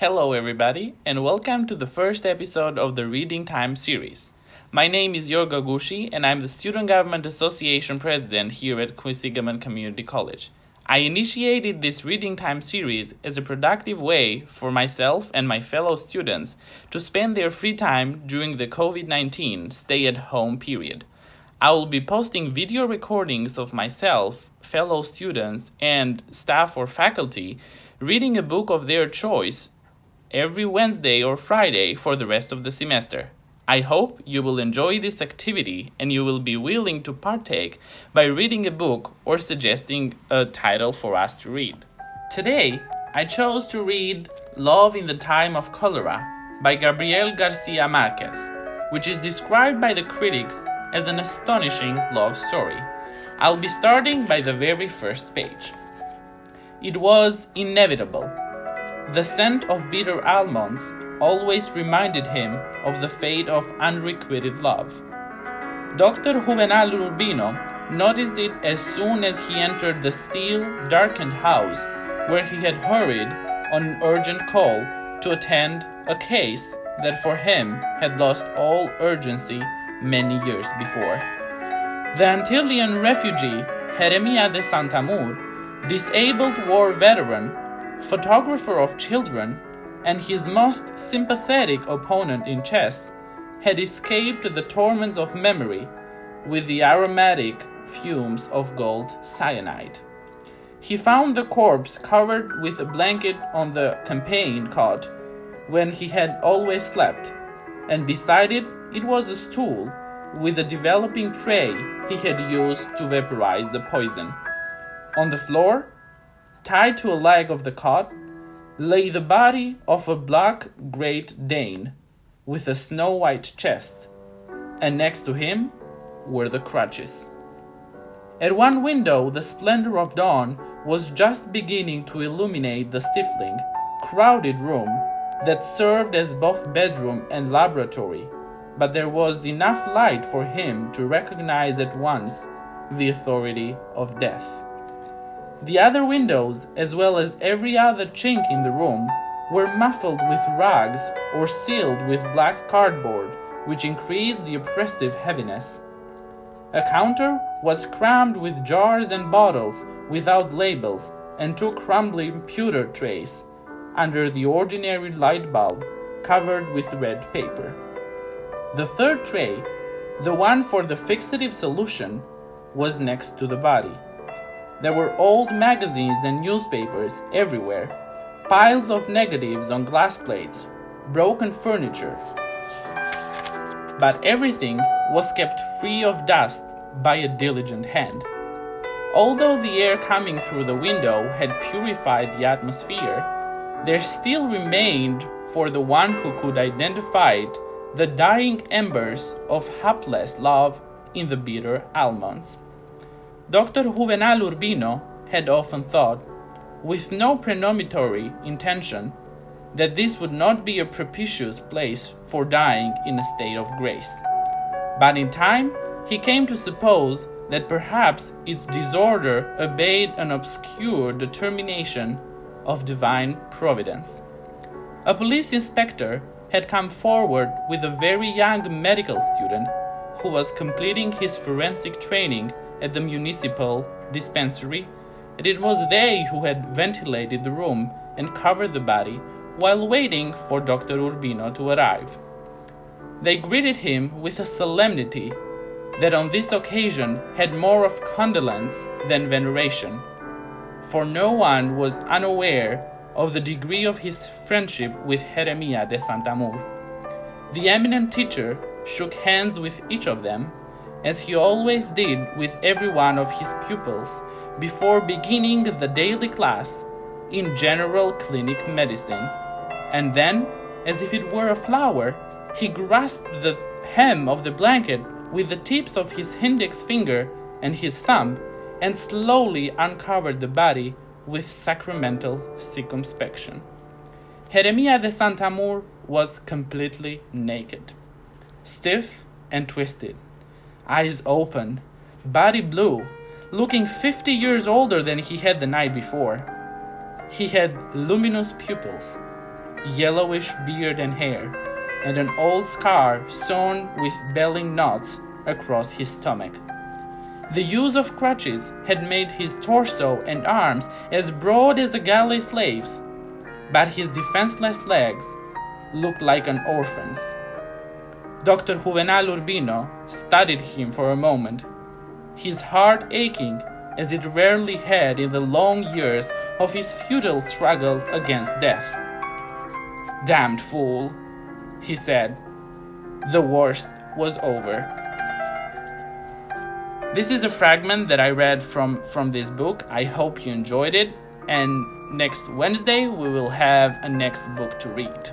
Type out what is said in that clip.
Hello, everybody, and welcome to the first episode of the Reading Time series. My name is Yorgo Gushi, and I'm the Student Government Association President here at Quinsigamond Community College. I initiated this Reading Time series as a productive way for myself and my fellow students to spend their free time during the COVID-19 stay-at-home period. I will be posting video recordings of myself, fellow students, and staff or faculty reading a book of their choice every Wednesday or Friday for the rest of the semester. I hope you will enjoy this activity and you will be willing to partake by reading a book or suggesting a title for us to read. Today, I chose to read Love in the Time of Cholera by Gabriel Garcia Marquez, which is described by the critics as an astonishing love story. I'll be starting by the very first page. It was inevitable. The scent of bitter almonds always reminded him of the fate of unrequited love. Dr. Juvenal Urbino noticed it as soon as he entered the still, darkened house where he had hurried on an urgent call to attend a case that for him had lost all urgency many years before. The Antillean refugee Jeremias de Santamur, disabled war veteran, photographer of children, and his most sympathetic opponent in chess, had escaped the torments of memory with the aromatic fumes of gold cyanide. He found the corpse covered with a blanket on the campaign cot when he had always slept, and beside it was a stool with a developing tray he had used to vaporize the poison. On the floor, tied to a leg of the cot, lay the body of a black Great Dane with a snow-white chest, and next to him were the crutches. At one window, the splendor of dawn was just beginning to illuminate the stifling, crowded room that served as both bedroom and laboratory, but there was enough light for him to recognize at once the authority of death. The other windows, as well as every other chink in the room, were muffled with rugs or sealed with black cardboard, which increased the oppressive heaviness. A counter was crammed with jars and bottles without labels, and two crumbling pewter trays, under the ordinary light bulb covered with red paper. The third tray, the one for the fixative solution, was next to the body. There were old magazines and newspapers everywhere, piles of negatives on glass plates, broken furniture. But everything was kept free of dust by a diligent hand. Although the air coming through the window had purified the atmosphere, there still remained for the one who could identify it the dying embers of hapless love in the bitter almonds. Dr. Juvenal Urbino had often thought, with no premonitory intention, that this would not be a propitious place for dying in a state of grace. But in time, he came to suppose that perhaps its disorder obeyed an obscure determination of divine providence. A police inspector had come forward with a very young medical student who was completing his forensic training at the municipal dispensary, and it was they who had ventilated the room and covered the body while waiting for Dr. Urbino to arrive. They greeted him with a solemnity that on this occasion had more of condolence than veneration, for no one was unaware of the degree of his friendship with Jeremias de Santamur. The eminent teacher shook hands with each of them, as he always did with every one of his pupils, before beginning the daily class in general clinic medicine, and then, as if it were a flower, he grasped the hem of the blanket with the tips of his index finger and his thumb, and slowly uncovered the body with sacramental circumspection. Jeremias de Santamur was completely naked, stiff and twisted, eyes open, body blue, looking 50 years older than he had the night before. He had luminous pupils, yellowish beard and hair, and an old scar sewn with belling knots across his stomach. The use of crutches had made his torso and arms as broad as a galley slave's, but his defenseless legs looked like an orphan's. Dr. Juvenal Urbino studied him for a moment, his heart aching as it rarely had in the long years of his futile struggle against death. "Damned fool," he said. The worst was over. This is a fragment that I read from this book. I hope you enjoyed it, and next Wednesday we will have a next book to read.